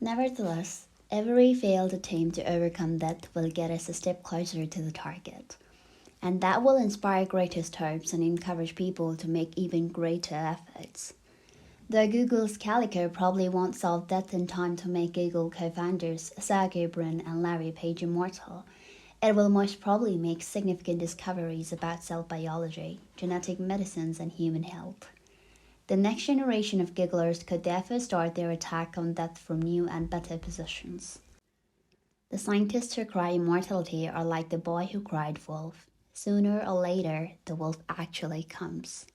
Nevertheless, every failed attempt to overcome death will get us a step closer to the target. And that will inspire greatest hopes and encourage people to make even greater efforts. Though Google's Calico probably won't solve death in time to make Google co-founders Sergey Brin and Larry Page immortal, it will most probably make significant discoveries about cell biology, genetic medicines, and human health. The next generation of Googlers could therefore start their attack on death from new and better positions. The scientists who cry immortality are like the boy who cried wolf. Sooner or later, the wolf actually comes.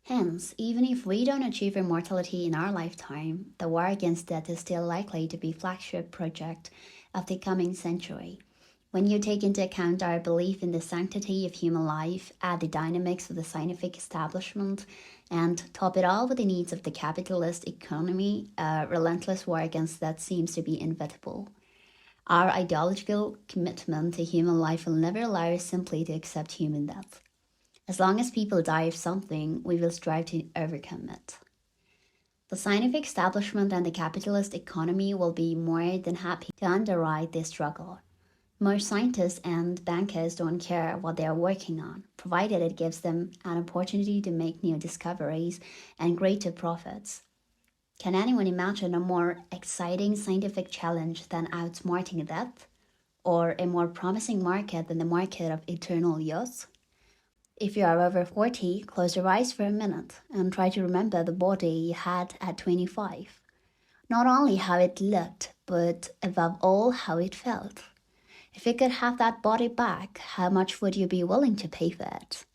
Hence, even if we don't achieve immortality in our lifetime, the war against death is still likely to be a flagship project of the coming century. When you take into account our belief in the sanctity of human life, add the dynamics of the scientific establishment, and top it all with the needs of the capitalist economy, a relentless war against death seems to be inevitable. Our ideological commitment to human life will never allow us simply to accept human death. As long as people die of something, we will strive to overcome it. The scientific establishment and the capitalist economy will be more than happy to underwrite this struggle. Most scientists and bankers don't care what they are working on, provided it gives them an opportunity to make new discoveries and greater profits. Can anyone imagine a more exciting scientific challenge than outsmarting death? Or a more promising market than the market of eternal youth? If you are over 40, close your eyes for a minute and try to remember the body you had at 25. Not only how it looked, but above all, how it felt. If you could have that body back, how much would you be willing to pay for it?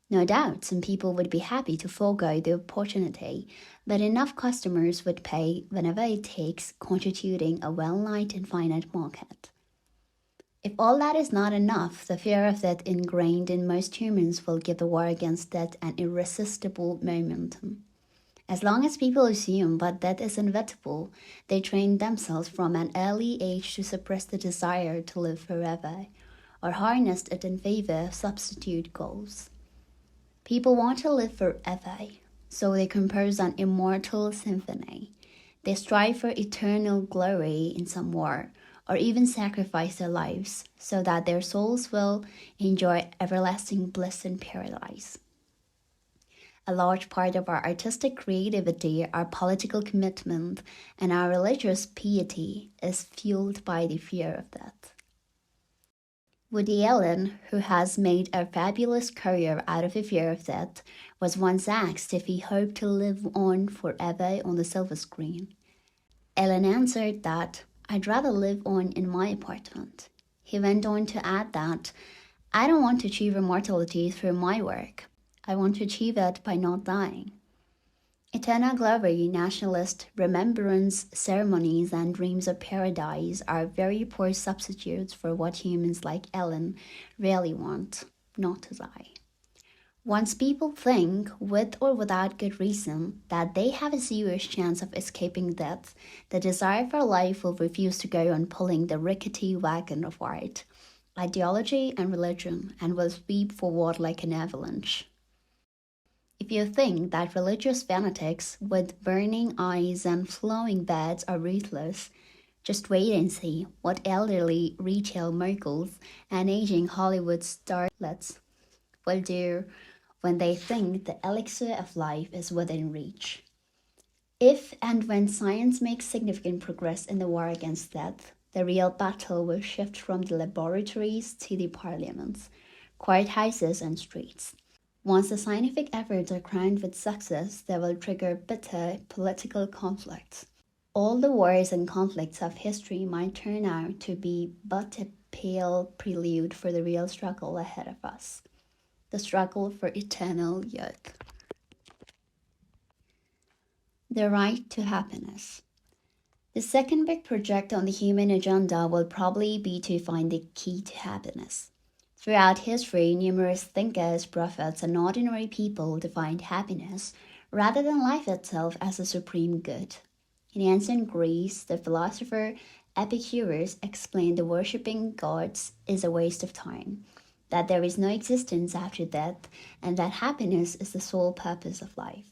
No doubt, some people would be happy to forego the opportunity, but enough customers would pay whenever it takes constituting a well-known and finite market. If all that is not enough, the fear of death ingrained in most humans will give the war against death an irresistible momentum. As long as people assume that death is inevitable, they train themselves from an early age to suppress the desire to live forever, or harness it in favor of substitute goals. People want to live forever, so they compose an immortal symphony. They strive for eternal glory in some war, or even sacrifice their lives so that their souls will enjoy everlasting bliss in paradise. A large part of our artistic creativity, our political commitment, and our religious piety is fueled by the fear of death. Woody Allen, who has made a fabulous career out of the fear of death, was once asked if he hoped to live on forever on the silver screen. Allen answered that, "I'd rather live on in my apartment." He went on to add that, "I don't want to achieve immortality through my work. I want to achieve it by not dying." Eternal glory, nationalist remembrance ceremonies, and dreams of paradise are very poor substitutes for what humans like Ellen really want, not to die. Once people think, with or without good reason, that they have a serious chance of escaping death, the desire for life will refuse to go on pulling the rickety wagon of art, ideology, and religion, and will sweep forward like an avalanche. If you think that religious fanatics with burning eyes and flowing beards are ruthless, just wait and see what elderly retail moguls and aging Hollywood starlets will do when they think the elixir of life is within reach. If and when science makes significant progress in the war against death, the real battle will shift from the laboratories to the parliaments, courthouses, and streets. Once the scientific efforts are crowned with success, they will trigger bitter political conflicts. All the wars and conflicts of history might turn out to be but a pale prelude for the real struggle ahead of us, the struggle for eternal youth. The right to happiness. The second big project on the human agenda will probably be to find the key to happiness. Throughout history, numerous thinkers, prophets, and ordinary people defined happiness rather than life itself as a supreme good. In ancient Greece, the philosopher Epicurus explained that worshipping gods is a waste of time, that there is no existence after death, and that happiness is the sole purpose of life.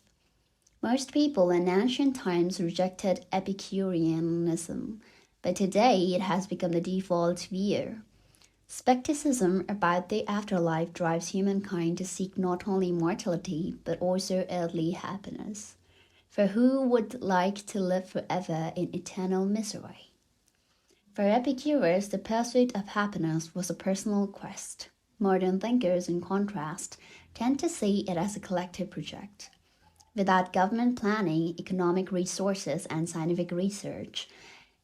Most people in ancient times rejected Epicureanism, but today it has become the default view. Skepticism about the afterlife drives humankind to seek not only immortality but also earthly happiness. For who would like to live forever in eternal misery? For Epicurus, the pursuit of happiness was a personal quest. Modern thinkers, in contrast, tend to see it as a collective project. Without government planning, economic resources, and scientific research,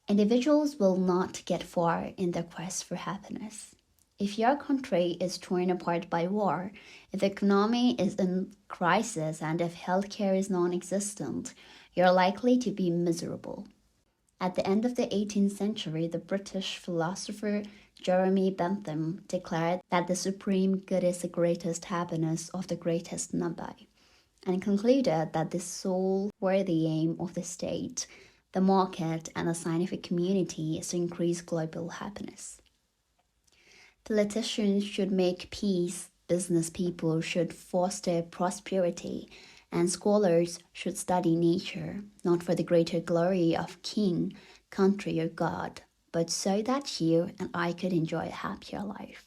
individuals will not get far in their quest for happiness. If your country is torn apart by war, if the economy is in crisis, and if healthcare is non existent, you're likely to be miserable. At the end of the 18th century, the British philosopher Jeremy Bentham declared that the supreme good is the greatest happiness of the greatest number, and concluded that the sole worthy aim of the state, the market, and the scientific community is to increase global happiness. Politicians should make peace, business people should foster prosperity, and scholars should study nature, not for the greater glory of king, country, or God, but so that you and I could enjoy a happier life.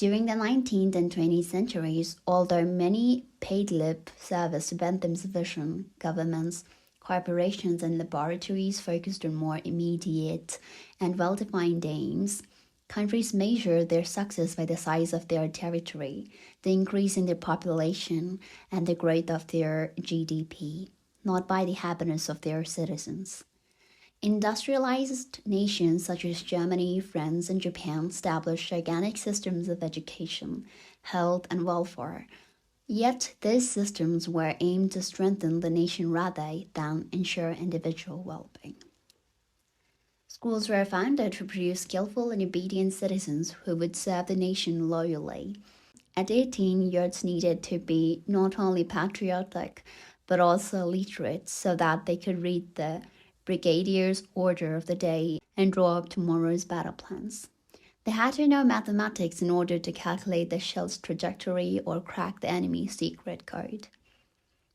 During the 19th and 20th centuries, although many paid lip service to Bentham's vision, governments, corporations, and laboratories focused on more immediate and well-defined aims, countries measure their success by the size of their territory, the increase in their population, and the growth of their GDP, not by the happiness of their citizens. Industrialized nations such as Germany, France, and Japan established gigantic systems of education, health, and welfare. Yet these systems were aimed to strengthen the nation rather than ensure individual well-being. Schools were founded to produce skillful and obedient citizens who would serve the nation loyally. At 18, youths needed to be not only patriotic, but also literate so that they could read the brigadier's order of the day and draw up tomorrow's battle plans. They had to know mathematics in order to calculate the shell's trajectory or crack the enemy's secret code.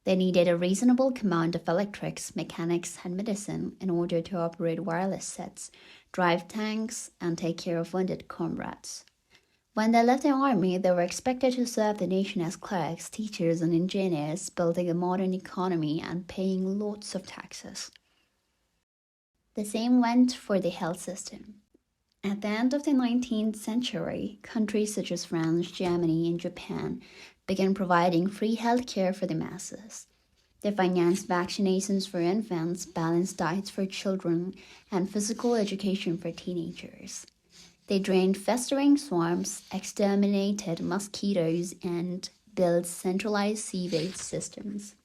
They needed a reasonable command of electrics, mechanics, and medicine in order to operate wireless sets, drive tanks, and take care of wounded comrades. When they left the army, they were expected to serve the nation as clerks, teachers, and engineers, building a modern economy and paying lots of taxes. The same went for the health system. At the end of the 19th century, countries such as France, Germany, and Japan began providing free health care for the masses. They financed vaccinations for infants, balanced diets for children, and physical education for teenagers. They drained festering swamps, exterminated mosquitoes, and built centralized sewage systems.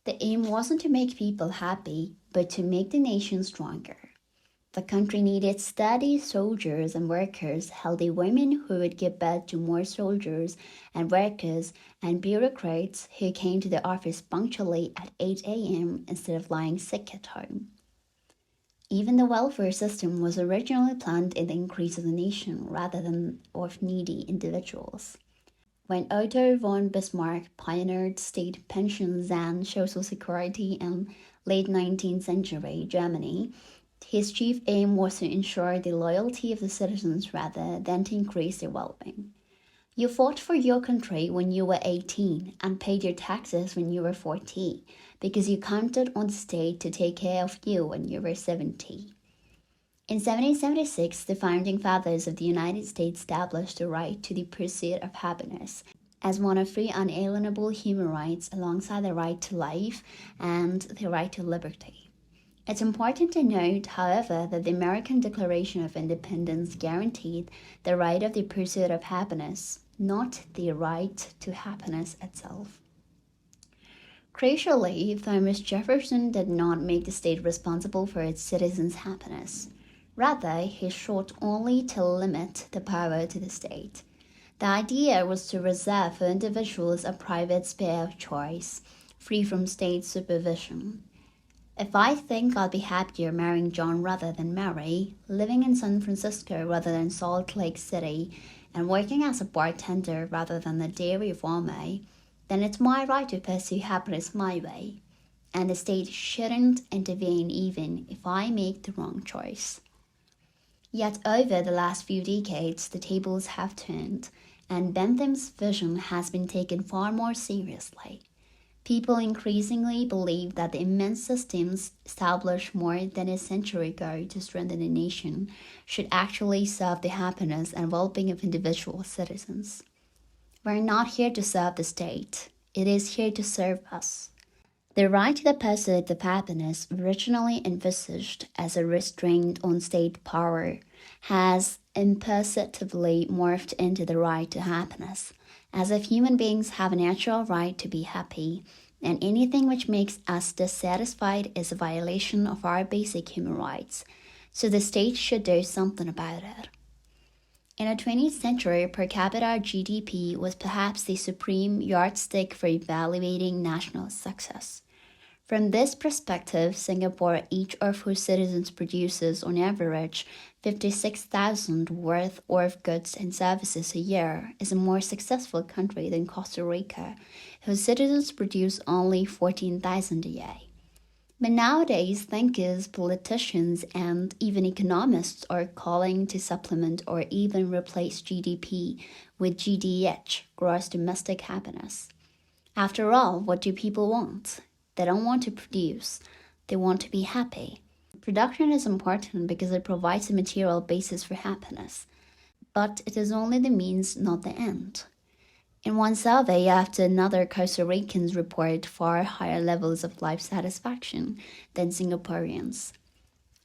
The aim wasn't to make people happy, but to make the nation stronger. The country needed steady soldiers and workers, healthy women who would give birth to more soldiers and workers, and bureaucrats who came to the office punctually at 8 a.m. instead of lying sick at home. Even the welfare system was originally planned in the increase of the nation rather than of needy individuals. When Otto von Bismarck pioneered state pensions and social security in late 19th century Germany, his chief aim was to ensure the loyalty of the citizens rather than to increase their well-being. You fought for your country when you were 18 and paid your taxes when you were 40 because you counted on the state to take care of you when you were 70. In 1776, the founding fathers of the United States established the right to the pursuit of happiness as one of three unalienable human rights alongside the right to life and the right to liberty. It's important to note, however, that the American Declaration of Independence guaranteed the right of the pursuit of happiness, not the right to happiness itself. Crucially, Thomas Jefferson did not make the state responsible for its citizens' happiness. Rather, he sought only to limit the power to the state. The idea was to reserve for individuals a private sphere of choice, free from state supervision. If I think I'll be happier marrying John rather than Mary, living in San Francisco rather than Salt Lake City, and working as a bartender rather than the dairy farmer, then it's my right to pursue happiness my way, and the state shouldn't intervene even if I make the wrong choice. Yet over the last few decades, the tables have turned, and Bentham's vision has been taken far more seriously. People increasingly believe that the immense systems established more than a century ago to strengthen a nation should actually serve the happiness and well-being of individual citizens. We're not here to serve the state, it is here to serve us. The right to the pursuit of happiness, originally envisaged as a restraint on state power, has imperceptibly morphed into the right to happiness, as if human beings have a natural right to be happy, and anything which makes us dissatisfied is a violation of our basic human rights, so the state should do something about it. In the 20th century, per capita GDP was perhaps the supreme yardstick for evaluating national success. From this perspective, Singapore, each of whose citizens produces, on average, 56,000 worth of goods and services a year, is a more successful country than Costa Rica, whose citizens produce only 14,000 a year. But nowadays, thinkers, politicians, and even economists are calling to supplement or even replace GDP with GDH, gross domestic happiness. After all, what do people want? They don't want to produce, they want to be happy. Production is important because it provides a material basis for happiness, but it is only the means, not the end. In one survey after another, Costa Ricans report far higher levels of life satisfaction than Singaporeans.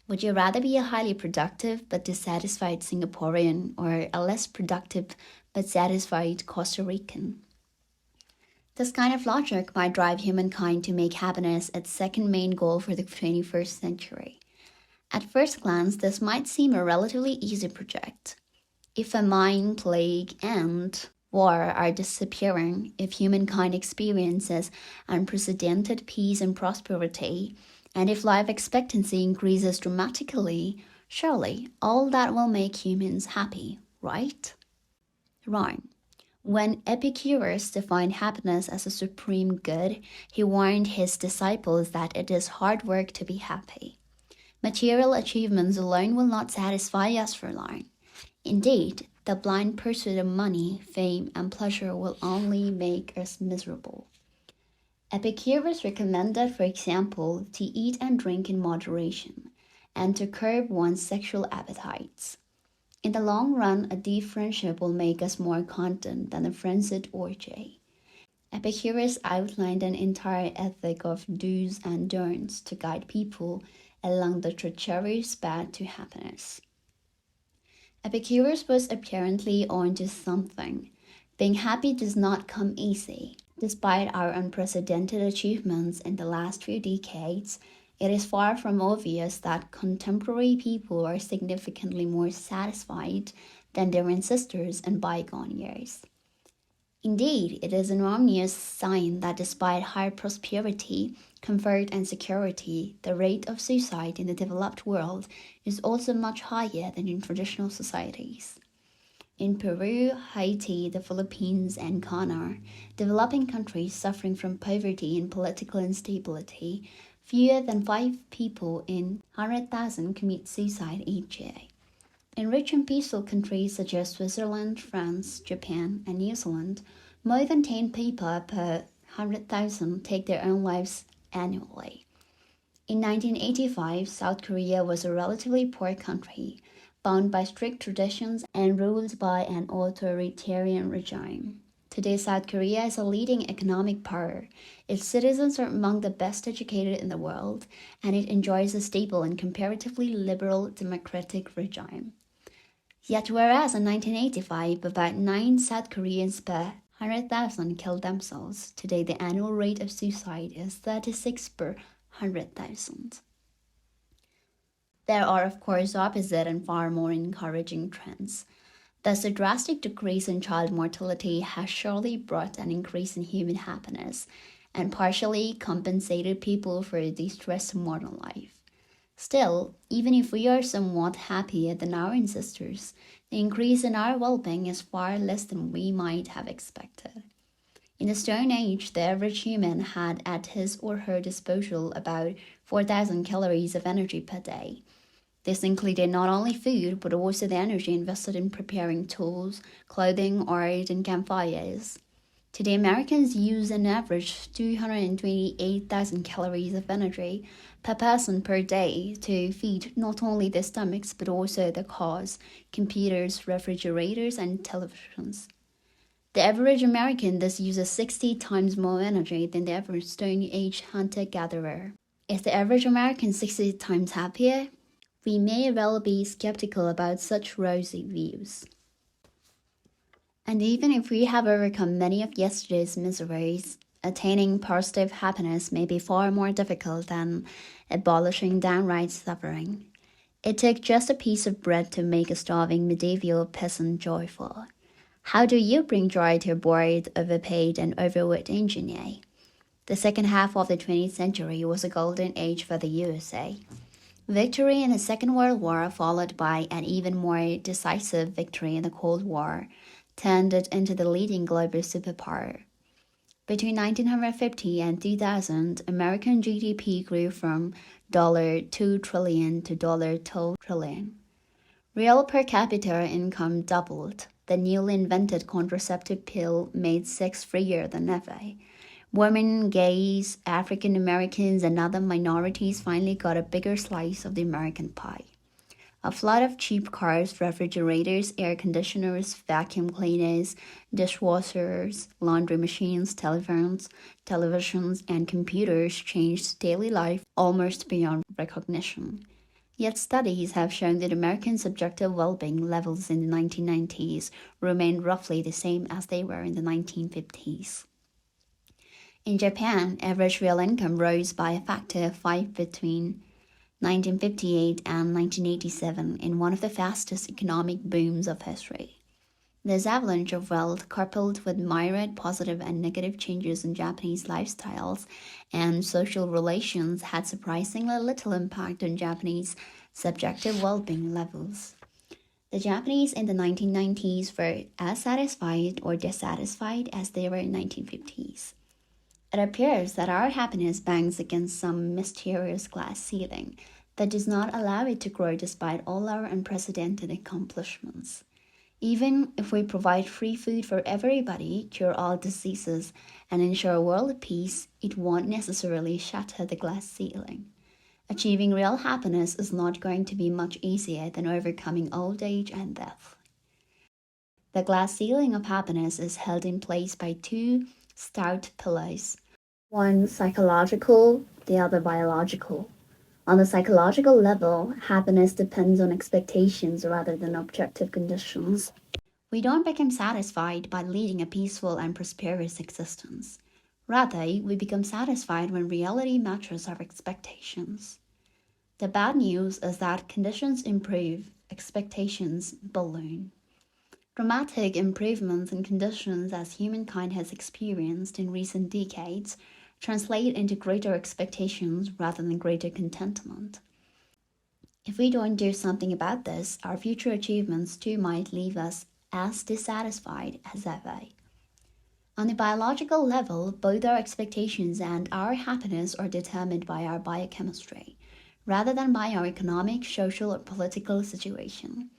Would you rather be a highly productive but dissatisfied Singaporean or a less productive but satisfied Costa Rican? This kind of logic might drive humankind to make happiness its second main goal for the 21st century. At first glance, this might seem a relatively easy project. If famine, plague, and war are disappearing, if humankind experiences unprecedented peace and prosperity, and if life expectancy increases dramatically, surely all that will make humans happy, right? Wrong. When Epicurus defined happiness as a supreme good, he warned his disciples that it is hard work to be happy. Material achievements alone will not satisfy us for long. Indeed, the blind pursuit of money, fame, and pleasure will only make us miserable. Epicurus recommended, for example, to eat and drink in moderation, and to curb one's sexual appetites. In the long run, a deep friendship will make us more content than a frenzied orgy. Epicurus outlined an entire ethic of do's and don'ts to guide people along the treacherous path to happiness. Epicurus was apparently onto something. Being happy does not come easy. Despite our unprecedented achievements in the last few decades, it is far from obvious that contemporary people are significantly more satisfied than their ancestors in bygone years. Indeed, it is an ominous sign that despite high prosperity, comfort, and security, the rate of suicide in the developed world is also much higher than in traditional societies. In Peru, Haiti, the Philippines, and Ghana, developing countries suffering from poverty and political instability, fewer than 5 people in 100,000 commit suicide each year. In rich and peaceful countries such as Switzerland, France, Japan, and New Zealand, more than 10 people per 100,000 take their own lives annually. In 1985, South Korea was a relatively poor country, bound by strict traditions and ruled by an authoritarian regime. Today, South Korea is a leading economic power. Its citizens are among the best educated in the world, and it enjoys a stable and comparatively liberal democratic regime. Yet whereas in 1985 about 9 South Koreans per 100,000 killed themselves, today the annual rate of suicide is 36 per 100,000. There are of course opposite and far more encouraging trends. Thus a drastic decrease in child mortality has surely brought an increase in human happiness and partially compensated people for the stress of modern life. Still, even if we are somewhat happier than our ancestors, the increase in our well-being is far less than we might have expected. In the Stone Age, the average human had at his or her disposal about 4,000 calories of energy per day. This included not only food, but also the energy invested in preparing tools, clothing, art, and campfires. Today, Americans use an average 228,000 calories of energy per person per day to feed not only their stomachs but also their cars, computers, refrigerators, and televisions. The average American thus uses 60 times more energy than the average Stone Age hunter-gatherer. Is the average American 60 times happier? We may well be skeptical about such rosy views. And even if we have overcome many of yesterday's miseries, attaining positive happiness may be far more difficult than abolishing downright suffering. It took just a piece of bread to make a starving medieval peasant joyful. How do you bring joy to a bored, overpaid, and overworked engineer? The second half of the 20th century was a golden age for the USA. Victory in the Second World War, followed by an even more decisive victory in the Cold War, turned it into the leading global superpower. Between 1950 and 2000, American GDP grew from $2 trillion to $12 trillion. Real per capita income doubled. The newly invented contraceptive pill made sex freer than ever. Women, gays, African Americans, and other minorities finally got a bigger slice of the American pie. A flood of cheap cars, refrigerators, air conditioners, vacuum cleaners, dishwashers, laundry machines, telephones, televisions, and computers changed daily life almost beyond recognition. Yet studies have shown that American subjective well-being levels in the 1990s remained roughly the same as they were in the 1950s. In Japan, average real income rose by a factor of 5 between 1958 and 1987 in one of the fastest economic booms of history. This avalanche of wealth, coupled with myriad positive and negative changes in Japanese lifestyles and social relations, had surprisingly little impact on Japanese subjective well-being levels. The Japanese in the 1990s were as satisfied or dissatisfied as they were in the 1950s. It appears that our happiness bangs against some mysterious glass ceiling that does not allow it to grow despite all our unprecedented accomplishments. Even if we provide free food for everybody, cure all diseases, and ensure world peace, it won't necessarily shatter the glass ceiling. Achieving real happiness is not going to be much easier than overcoming old age and death. The glass ceiling of happiness is held in place by two stout pillars, one psychological, the other biological. On the psychological level, happiness depends on expectations rather than objective conditions. We don't become satisfied by leading a peaceful and prosperous existence. Rather, we become satisfied when reality matches our expectations. The bad news is that conditions improve, expectations balloon. Dramatic improvements in conditions as humankind has experienced in recent decades translate into greater expectations rather than greater contentment. If we don't do something about this, our future achievements too might leave us as dissatisfied as ever. On the biological level, both our expectations and our happiness are determined by our biochemistry, rather than by our economic, social, or political situation.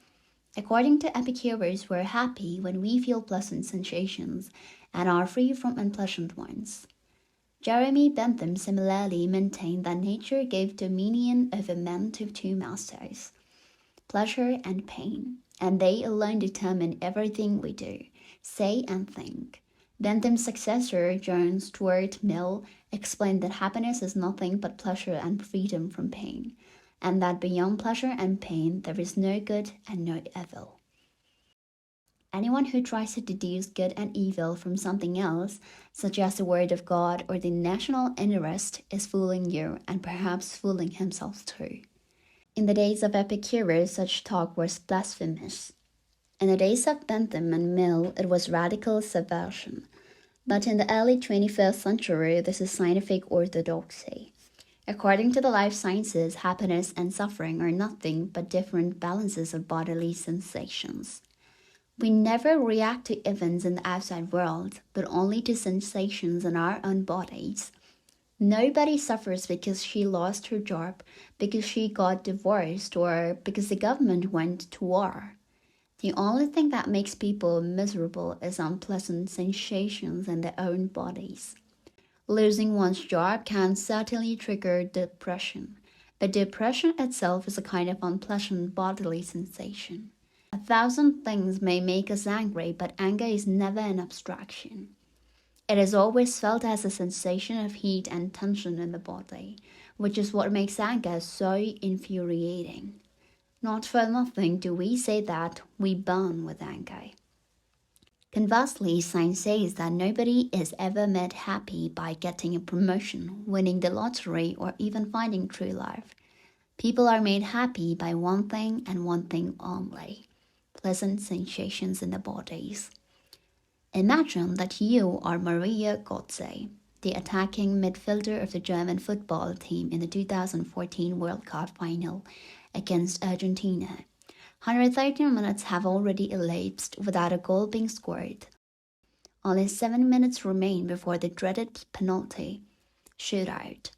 According to Epicurus, we're happy when we feel pleasant sensations and are free from unpleasant ones. Jeremy Bentham similarly maintained that nature gave dominion over men to two masters, pleasure and pain, and they alone determine everything we do, say, and think. Bentham's successor, John Stuart Mill, explained that happiness is nothing but pleasure and freedom from pain, and that beyond pleasure and pain there is no good and no evil. Anyone who tries to deduce good and evil from something else, such as the word of God or the national interest, is fooling you and perhaps fooling himself too. In the days of Epicurus, such talk was blasphemous. In the days of Bentham and Mill, it was radical subversion. But in the early 21st century, this is scientific orthodoxy. According to the life sciences, happiness and suffering are nothing but different balances of bodily sensations. We never react to events in the outside world, but only to sensations in our own bodies. Nobody suffers because she lost her job, because she got divorced, or because the government went to war. The only thing that makes people miserable is unpleasant sensations in their own bodies. Losing one's job can certainly trigger depression, but depression itself is a kind of unpleasant bodily sensation. A thousand things may make us angry, but anger is never an abstraction. It is always felt as a sensation of heat and tension in the body, which is what makes anger so infuriating. Not for nothing do we say that we burn with anger. Conversely, science says that nobody is ever made happy by getting a promotion, winning the lottery, or even finding true love. People are made happy by one thing and one thing only: pleasant sensations in their bodies. Imagine that you are Maria Götze, the attacking midfielder of the German football team in the 2014 World Cup final against Argentina. 113 minutes have already elapsed without a goal being scored. Only 7 minutes remain before the dreaded penalty shootout.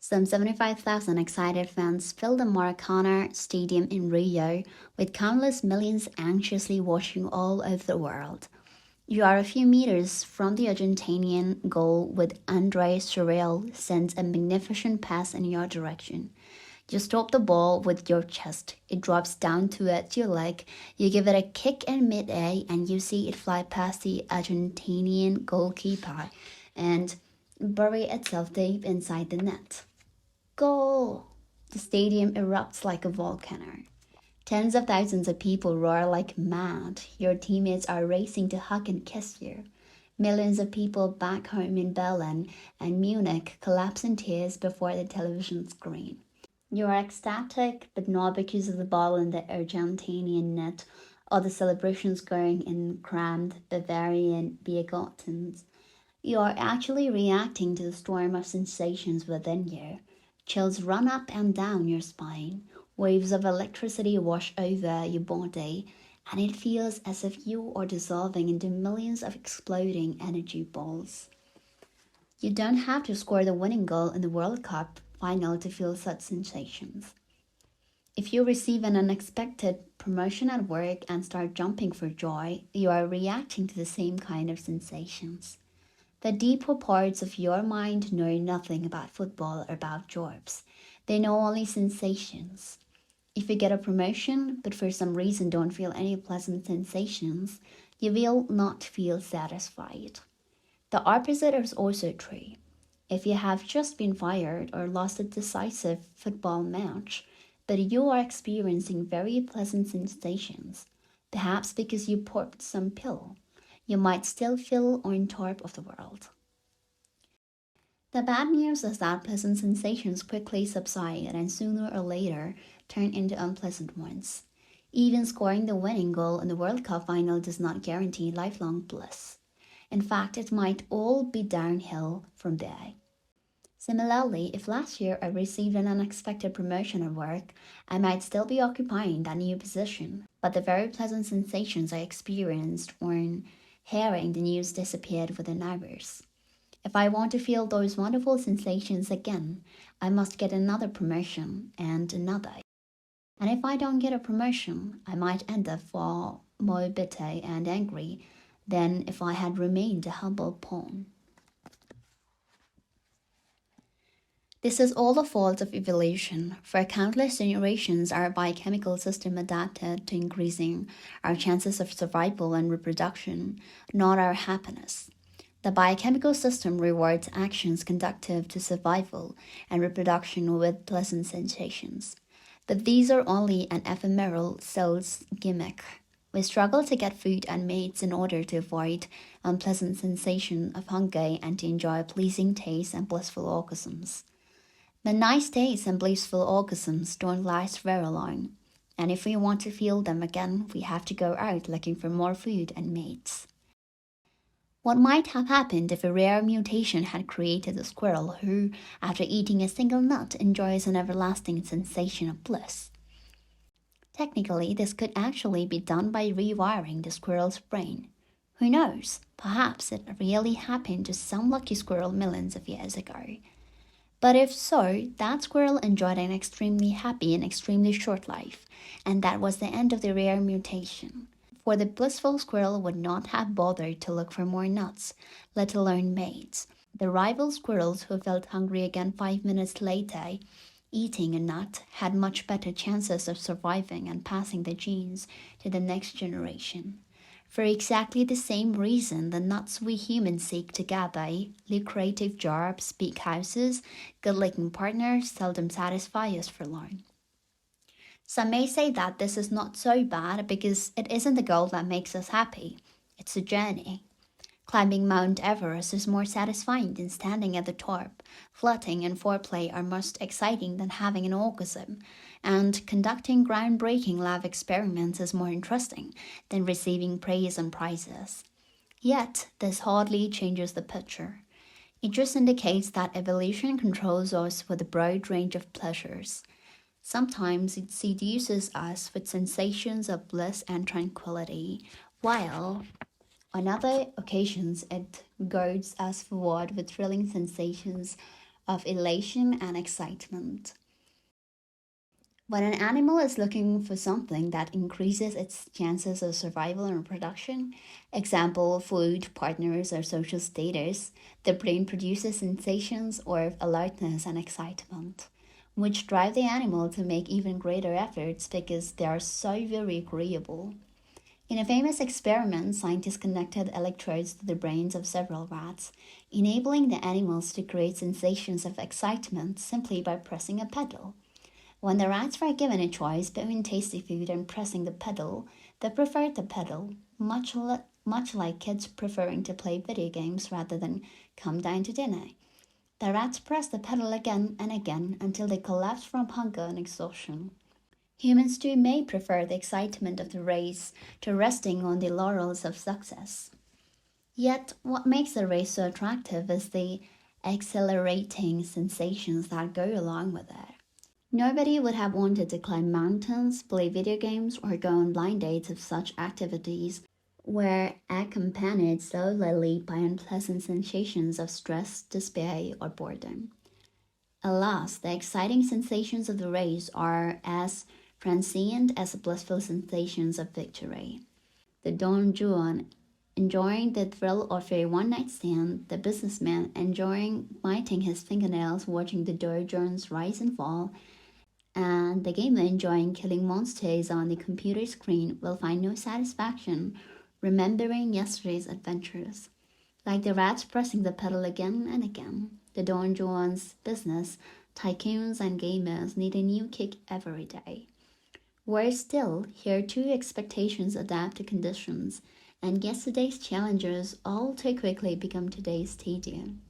Some 75,000 excited fans fill the Maracanã Stadium in Rio, with countless millions anxiously watching all over the world. You are a few meters from the Argentinian goal when Andrés Sorel sends a magnificent pass in your direction. You stop the ball with your chest. It drops down towards your leg. You give it a kick in mid-air and you see it fly past the Argentinian goalkeeper and bury itself deep inside the net. Goal! The stadium erupts like a volcano. Tens of thousands of people roar like mad. Your teammates are racing to hug and kiss you. Millions of people back home in Berlin and Munich collapse in tears before the television screen. You are ecstatic, but not because of the ball in the Argentinian net or the celebrations going in crammed Bavarian beer gardens. You are actually reacting to the storm of sensations within you. Chills run up and down your spine. Waves of electricity wash over your body, and it feels as if you are dissolving into millions of exploding energy balls. You don't have to score the winning goal in the World Cup final to feel such sensations. If you receive an unexpected promotion at work and start jumping for joy, you are reacting to the same kind of sensations. The deeper parts of your mind know nothing about football or about jobs. They know only sensations. If you get a promotion, but for some reason don't feel any pleasant sensations, you will not feel satisfied. The opposite is also true. If you have just been fired or lost a decisive football match, but you are experiencing very pleasant sensations, perhaps because you popped some pill, you might still feel on top of the world. The bad news is that pleasant sensations quickly subside and sooner or later turn into unpleasant ones. Even scoring the winning goal in the World Cup final does not guarantee lifelong bliss. In fact, it might all be downhill from there. Similarly, if last year I received an unexpected promotion at work, I might still be occupying that new position, but the very pleasant sensations I experienced when hearing the news disappeared within hours. If I want to feel those wonderful sensations again, I must get another promotion and another. And if I don't get a promotion, I might end up far more bitter and angry than if I had remained a humble pawn. This is all the fault of evolution. For countless generations, our biochemical system adapted to increasing our chances of survival and reproduction, not our happiness. The biochemical system rewards actions conducive to survival and reproduction with pleasant sensations. But these are only an ephemeral sales gimmick. We struggle to get food and mates in order to avoid unpleasant sensation of hunger and to enjoy pleasing tastes and blissful orgasms. The nice days and blissful orgasms don't last very long, and if we want to feel them again, we have to go out looking for more food and mates. What might have happened if a rare mutation had created a squirrel who, after eating a single nut, enjoys an everlasting sensation of bliss? Technically, this could actually be done by rewiring the squirrel's brain. Who knows? Perhaps it really happened to some lucky squirrel millions of years ago. But if so, that squirrel enjoyed an extremely happy and extremely short life, and that was the end of the rare mutation. For the blissful squirrel would not have bothered to look for more nuts, let alone mates. The rival squirrels who felt hungry again 5 minutes later, eating a nut, had much better chances of surviving and passing the genes to the next generation. For exactly the same reason, the nuts we humans seek to gather, lucrative jobs, big houses, good-looking partners, seldom satisfy us for long. Some may say that this is not so bad because it isn't the goal that makes us happy, it's the journey. Climbing Mount Everest is more satisfying than standing at the top. Flirting and foreplay are most exciting than having an orgasm. And conducting groundbreaking lab experiments is more interesting than receiving praise and prizes. Yet, this hardly changes the picture. It just indicates that evolution controls us with a broad range of pleasures. Sometimes it seduces us with sensations of bliss and tranquility, while on other occasions, it goads us forward with thrilling sensations of elation and excitement. When an animal is looking for something that increases its chances of survival and reproduction, example, food, partners, or social status, the brain produces sensations of alertness and excitement, which drive the animal to make even greater efforts because they are so very agreeable. In a famous experiment, scientists connected electrodes to the brains of several rats, enabling the animals to create sensations of excitement simply by pressing a pedal. When the rats were given a choice between tasty food and pressing the pedal, they preferred the pedal, much like kids preferring to play video games rather than come down to dinner. The rats pressed the pedal again and again until they collapsed from hunger and exhaustion. Humans too may prefer the excitement of the race to resting on the laurels of success. Yet, what makes the race so attractive is the exhilarating sensations that go along with it. Nobody would have wanted to climb mountains, play video games, or go on blind dates if such activities were accompanied solely by unpleasant sensations of stress, despair, or boredom. Alas, the exciting sensations of the race are as transient as the blissful sensations of victory. The Don Juan enjoying the thrill of a one-night stand, the businessman enjoying biting his fingernails watching the Dow Jones rise and fall, and the gamer enjoying killing monsters on the computer screen will find no satisfaction remembering yesterday's adventures. Like the rats pressing the pedal again and again, the Don Juan's business, tycoons and gamers need a new kick every day. Worse still, here too expectations adapt to conditions, and yesterday's challengers all too quickly become today's tedium.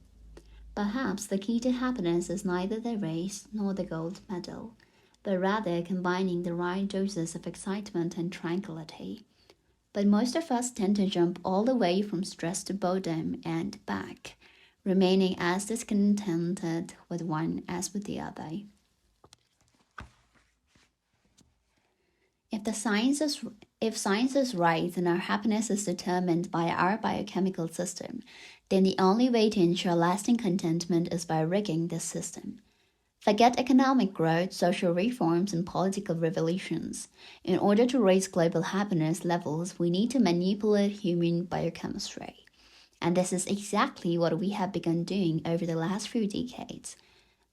Perhaps the key to happiness is neither the race nor the gold medal, but rather combining the right doses of excitement and tranquility. But most of us tend to jump all the way from stress to boredom and back, remaining as discontented with one as with the other. If science is right and our happiness is determined by our biochemical system, then the only way to ensure lasting contentment is by rigging this system. Forget economic growth, social reforms, and political revolutions. In order to raise global happiness levels, we need to manipulate human biochemistry. And this is exactly what we have begun doing over the last few decades.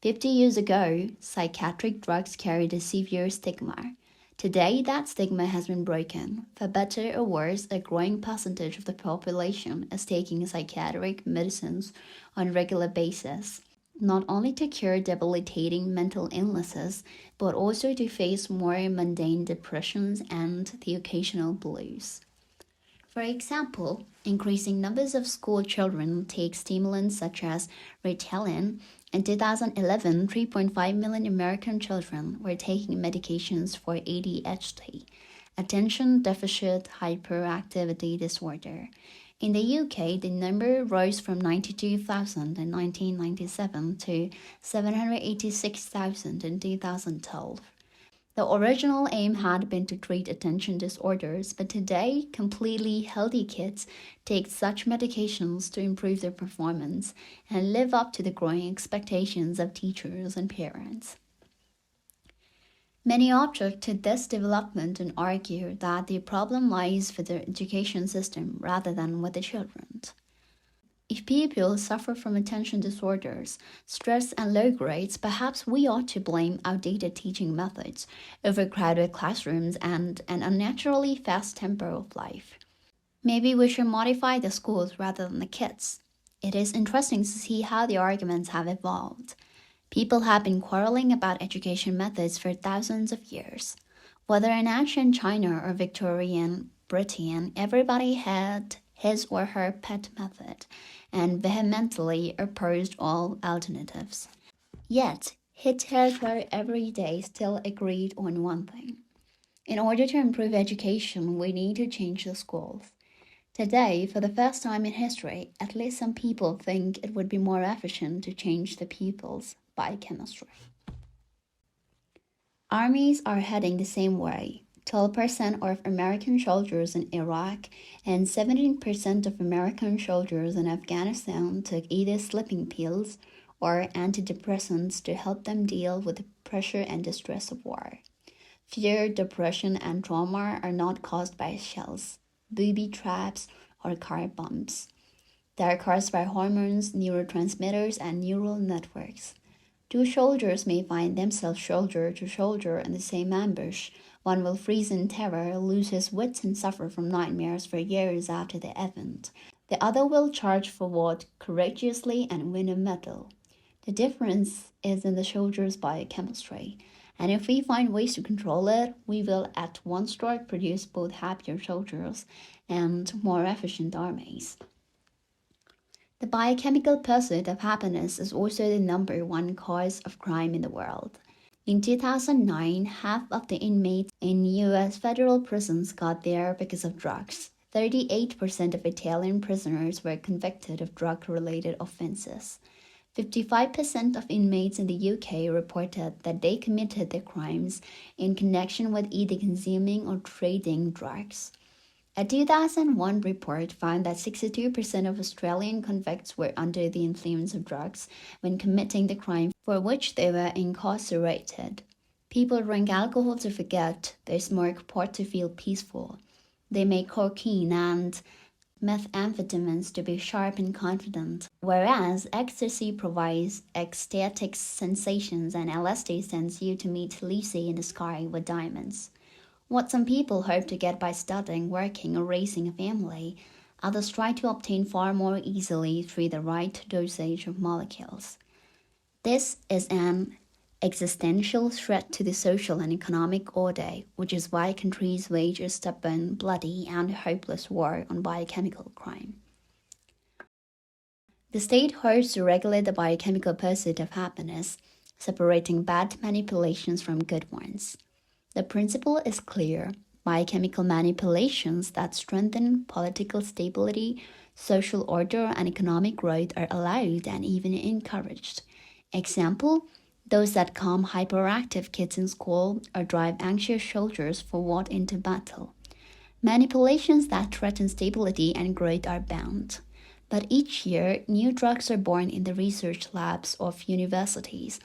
50 years ago, psychiatric drugs carried a severe stigma. Today, that stigma has been broken. For better or worse, a growing percentage of the population is taking psychiatric medicines on a regular basis, not only to cure debilitating mental illnesses, but also to face more mundane depressions and the occasional blues. For example, increasing numbers of school children take stimulants such as Ritalin. In 2011, 3.5 million American children were taking medications for ADHD, attention deficit hyperactivity disorder. In the UK, the number rose from 92,000 in 1997 to 786,000 in 2012. The original aim had been to treat attention disorders, but today, completely healthy kids take such medications to improve their performance and live up to the growing expectations of teachers and parents. Many object to this development and argue that the problem lies with the education system rather than with the children. If people suffer from attention disorders, stress, and low grades, perhaps we ought to blame outdated teaching methods, overcrowded classrooms, and an unnaturally fast tempo of life. Maybe we should modify the schools rather than the kids. It is interesting to see how the arguments have evolved. People have been quarreling about education methods for thousands of years. Whether in ancient China or Victorian Britain, everybody had his or her pet method and vehemently opposed all alternatives. Yet, Hitler every day still agreed on one thing. In order to improve education, we need to change the schools. Today, for the first time in history, at least some people think it would be more efficient to change the pupils' biochemistry. Armies are heading the same way. 12% of American soldiers in Iraq and 17% of American soldiers in Afghanistan took either sleeping pills or antidepressants to help them deal with the pressure and distress of war. Fear, depression, and trauma are not caused by shells, booby traps, or car bombs. They are caused by hormones, neurotransmitters, and neural networks. Two soldiers may find themselves shoulder to shoulder in the same ambush. One will freeze in terror, lose his wits, and suffer from nightmares for years after the event. The other will charge forward courageously and win a medal. The difference is in the soldier's biochemistry, and if we find ways to control it, we will at one stroke produce both happier soldiers and more efficient armies. The biochemical pursuit of happiness is also the number one cause of crime in the world. In 2009, half of the inmates in U.S. federal prisons got there because of drugs. 38% of Italian prisoners were convicted of drug-related offenses. 55% of inmates in the UK reported that they committed their crimes in connection with either consuming or trading drugs. A 2001 report found that 62% of Australian convicts were under the influence of drugs when committing the crime for which they were incarcerated. People drink alcohol to forget, they smoke pot to feel peaceful. They make cocaine and methamphetamines to be sharp and confident, whereas ecstasy provides ecstatic sensations and LSD sends you to meet Lucy in the sky with diamonds. What some people hope to get by studying, working, or raising a family, others try to obtain far more easily through the right dosage of molecules. This is an existential threat to the social and economic order, which is why countries wage a stubborn, bloody, and hopeless war on biochemical crime. The state hopes to regulate the biochemical pursuit of happiness, separating bad manipulations from good ones. The principle is clear. Biochemical manipulations that strengthen political stability, social order, and economic growth are allowed and even encouraged. Example, those that calm hyperactive kids in school or drive anxious soldiers forward into battle. Manipulations that threaten stability and growth are banned. But each year, new drugs are born in the research labs of universities,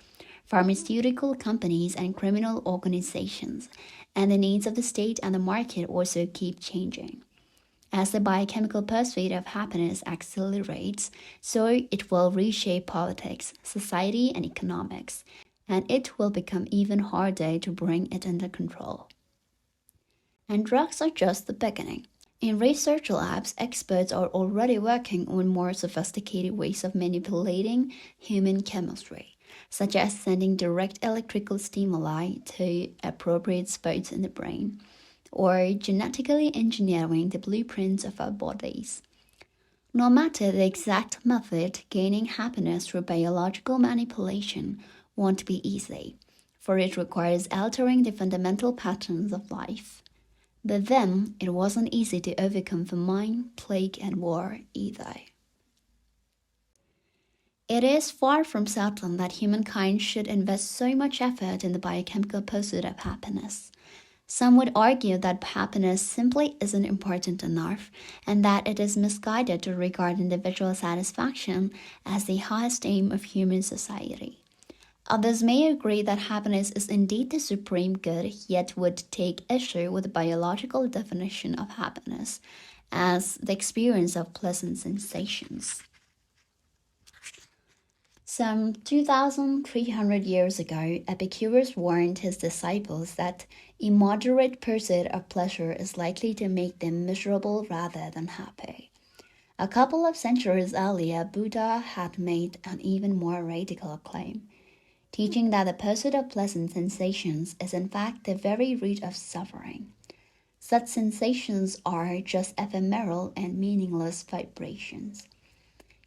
pharmaceutical companies, and criminal organizations, and the needs of the state and the market also keep changing. As the biochemical pursuit of happiness accelerates, so it will reshape politics, society, and economics, and it will become even harder to bring it under control. And drugs are just the beginning. In research labs, experts are already working on more sophisticated ways of manipulating human chemistry, such as sending direct electrical stimuli to appropriate spots in the brain, or genetically engineering the blueprints of our bodies. No matter the exact method, gaining happiness through biological manipulation won't be easy, for it requires altering the fundamental patterns of life. But then, it wasn't easy to overcome famine, plague, and war either. It is far from certain that humankind should invest so much effort in the biochemical pursuit of happiness. Some would argue that happiness simply isn't important enough and that it is misguided to regard individual satisfaction as the highest aim of human society. Others may agree that happiness is indeed the supreme good, yet would take issue with the biological definition of happiness as the experience of pleasant sensations. Some 2,300 years ago, Epicurus warned his disciples that immoderate pursuit of pleasure is likely to make them miserable rather than happy. A couple of centuries earlier, Buddha had made an even more radical claim, teaching that the pursuit of pleasant sensations is in fact the very root of suffering. Such sensations are just ephemeral and meaningless vibrations.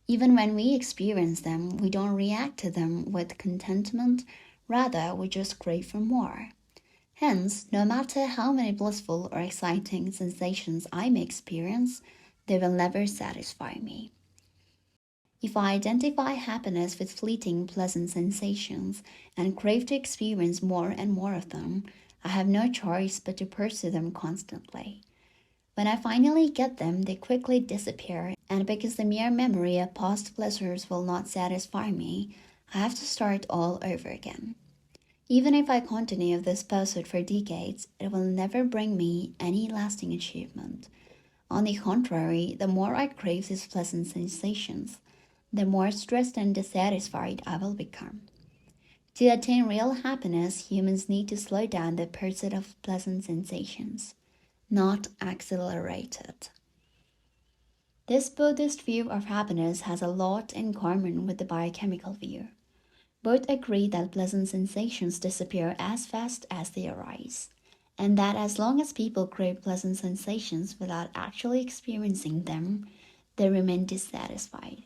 Even when we experience them, we don't react to them with contentment, rather, we just crave for more. Hence, no matter how many blissful or exciting sensations I may experience, they will never satisfy me. If I identify happiness with fleeting, pleasant sensations and crave to experience more and more of them, I have no choice but to pursue them constantly. When I finally get them, they quickly disappear, and because the mere memory of past pleasures will not satisfy me, I have to start all over again. Even if I continue this pursuit for decades, it will never bring me any lasting achievement. On the contrary, the more I crave these pleasant sensations, the more stressed and dissatisfied I will become. To attain real happiness, humans need to slow down the pursuit of pleasant sensations, not accelerate it. This Buddhist view of happiness has a lot in common with the biochemical view. Both agree that pleasant sensations disappear as fast as they arise, and that as long as people crave pleasant sensations without actually experiencing them, they remain dissatisfied.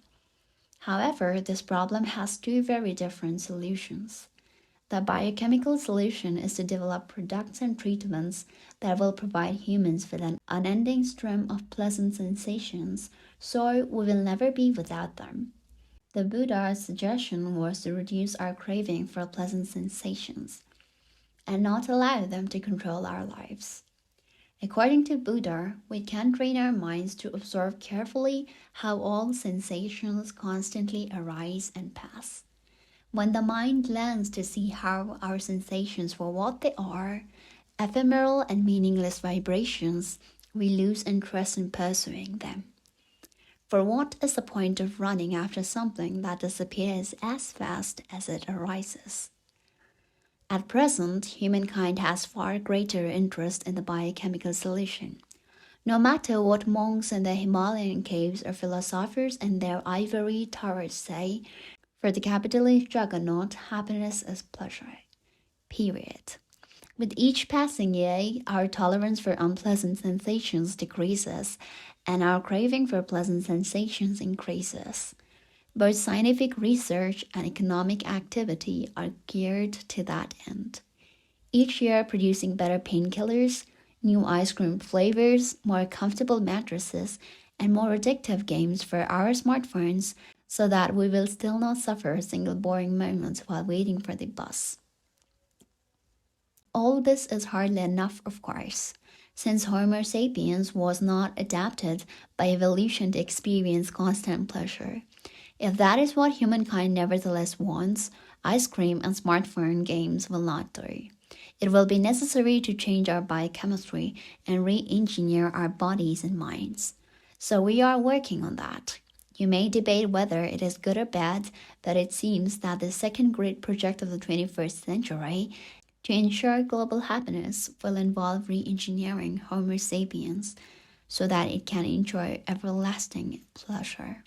However, this problem has two very different solutions. The biochemical solution is to develop products and treatments that will provide humans with an unending stream of pleasant sensations, so we will never be without them. The Buddha's suggestion was to reduce our craving for pleasant sensations and not allow them to control our lives. According to Buddha, we can train our minds to observe carefully how all sensations constantly arise and pass. When the mind learns to see how our sensations for what they are, ephemeral and meaningless vibrations, we lose interest in pursuing them. For what is the point of running after something that disappears as fast as it arises? At present, humankind has far greater interest in the biochemical solution. No matter what monks in the Himalayan caves or philosophers in their ivory towers say, for the capitalist juggernaut, happiness is pleasure. Period. With each passing year, our tolerance for unpleasant sensations decreases, and our craving for pleasant sensations increases. Both scientific research and economic activity are geared to that end. Each year producing better painkillers, new ice cream flavors, more comfortable mattresses, and more addictive games for our smartphones so that we will still not suffer a single boring moment while waiting for the bus. All this is hardly enough, of course, since Homo sapiens was not adapted by evolution to experience constant pleasure. If that is what humankind nevertheless wants, ice cream and smartphone games will not do. It will be necessary to change our biochemistry and re-engineer our bodies and minds. So we are working on that. You may debate whether it is good or bad, but it seems that the second great project of the 21st century to ensure global happiness will involve re-engineering Homo sapiens so that it can enjoy everlasting pleasure.